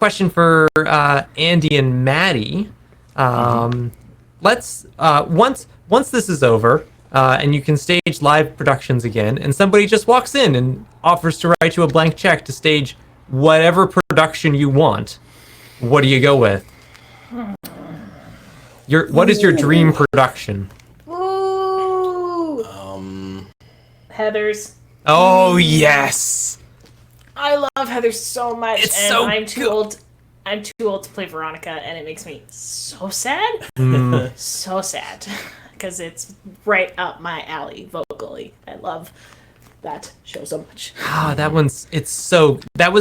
question for Andy and Maddie. Let's once this is over, and you can stage live productions again, and somebody just walks in and offers to write you a blank check to stage whatever production you want. What do you go with? What is your dream production? Ooh. Heathers. Oh yes. I love Heather so much, It's and so I'm too good. old. I'm too old to play Veronica, and it makes me so sad. So sad, because it's right up my alley vocally. I love that show so much. That was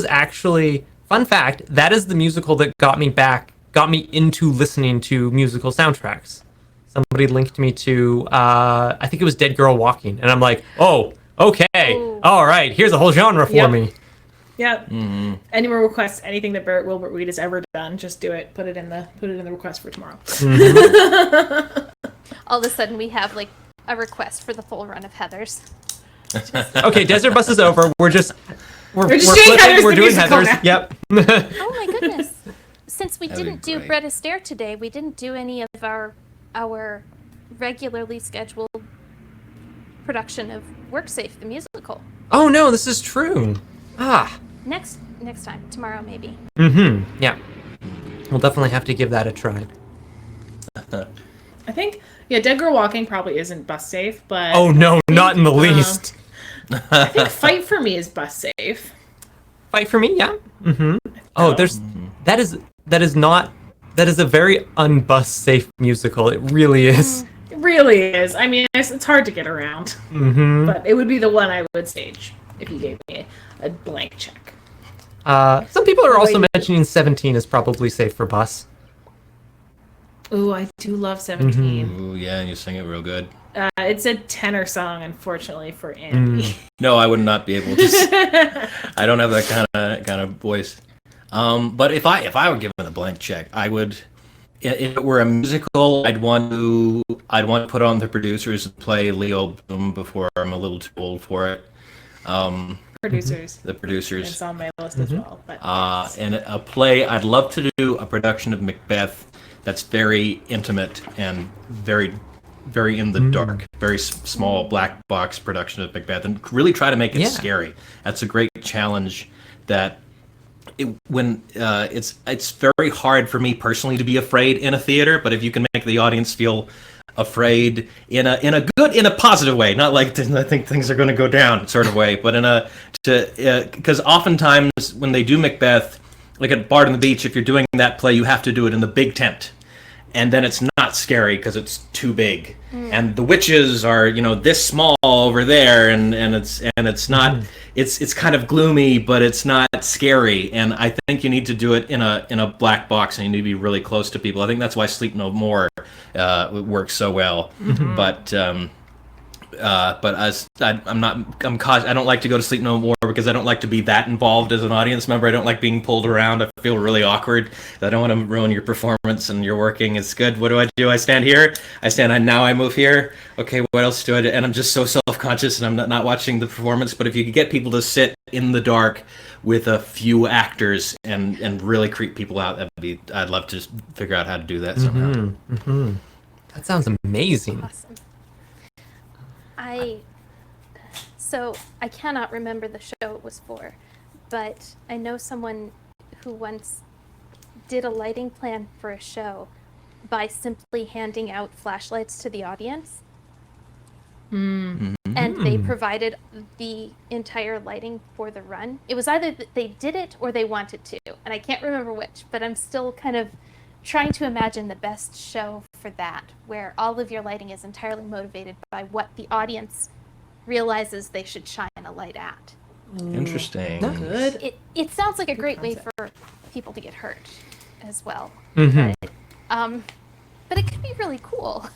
actually, fun fact, that is the musical that got me into listening to musical soundtracks. Somebody linked me to, I think it was Dead Girl Walking, and I'm like, oh, okay, all right, here's a whole genre for me. Yep. Mm-hmm. Any more requests? Anything that Barrett Wilbert Weed has ever done, just do it. Put it in the request for tomorrow. Mm-hmm. All of a sudden, we have like a request for the full run of Heathers. Okay, Desert Bus is over. We're just doing Heathers. Now. Yep. Oh my goodness! Since we That'd didn't be do great. Bread Astaire today, we didn't do any of our regularly scheduled production of WorkSafe the musical. Oh no, this is true. Next time, tomorrow maybe. Yeah. We'll definitely have to give that a try. I think, Dead Girl Walking probably isn't bus safe, but... Oh no, not in the least. I think Fight for Me is bus safe. Fight for Me, yeah. Oh, that is a very unbus safe musical. It really is. It really is. I mean, it's hard to get around. But it would be the one I would stage if you gave me a blank check. Some people are also mentioning 17 is probably safe for bus. Ooh, I do love 17. Ooh, yeah, you sing it real good. It's a tenor song, unfortunately, for Andy. No, I would not be able to. I don't have that kind of voice. But if I were given a blank check, I would. If it were a musical, I'd want to put on the producers and play Leo Bloom before I'm a little too old for it. Producers. The producers. It's on my list as well. But And a play, I'd love to do a production of Macbeth that's very intimate and very, very in the dark. Very small black box production of Macbeth, and really try to make it scary. That's a great challenge. That it's very hard for me personally to be afraid in a theater, but if you can make the audience feel afraid in a positive way, not like I think things are going to go down sort of way, but because oftentimes when they do Macbeth, like at Bard on the Beach, if you're doing that play, you have to do it in the big tent, and then it's not scary because it's too big, and the witches are this small over there, and it's not it's kind of gloomy, but it's not scary. And I think you need to do it in a black box, and you need to be really close to people. I think that's why Sleep No More works so well. But as I don't like to go to Sleep No More because I don't like to be that involved as an audience member. I don't like being pulled around. I feel really awkward. I don't want to ruin your performance, and you're working. It's good. What do? I stand here. Now I move here. Okay, what else do I do? And I'm just so self-conscious, and I'm not watching the performance. But if you could get people to sit in the dark with a few actors and really creep people out, I'd love to figure out how to do that somehow. That sounds amazing. Awesome. I cannot remember the show it was for, but I know someone who once did a lighting plan for a show by simply handing out flashlights to the audience. And they provided the entire lighting for the run. It was either that they did it or they wanted to, and I can't remember which, but I'm still kind of trying to imagine the best show for that, where all of your lighting is entirely motivated by what the audience realizes they should shine a light at. Interesting. good. It sounds like a great way for people to get hurt as well. But it could be really cool.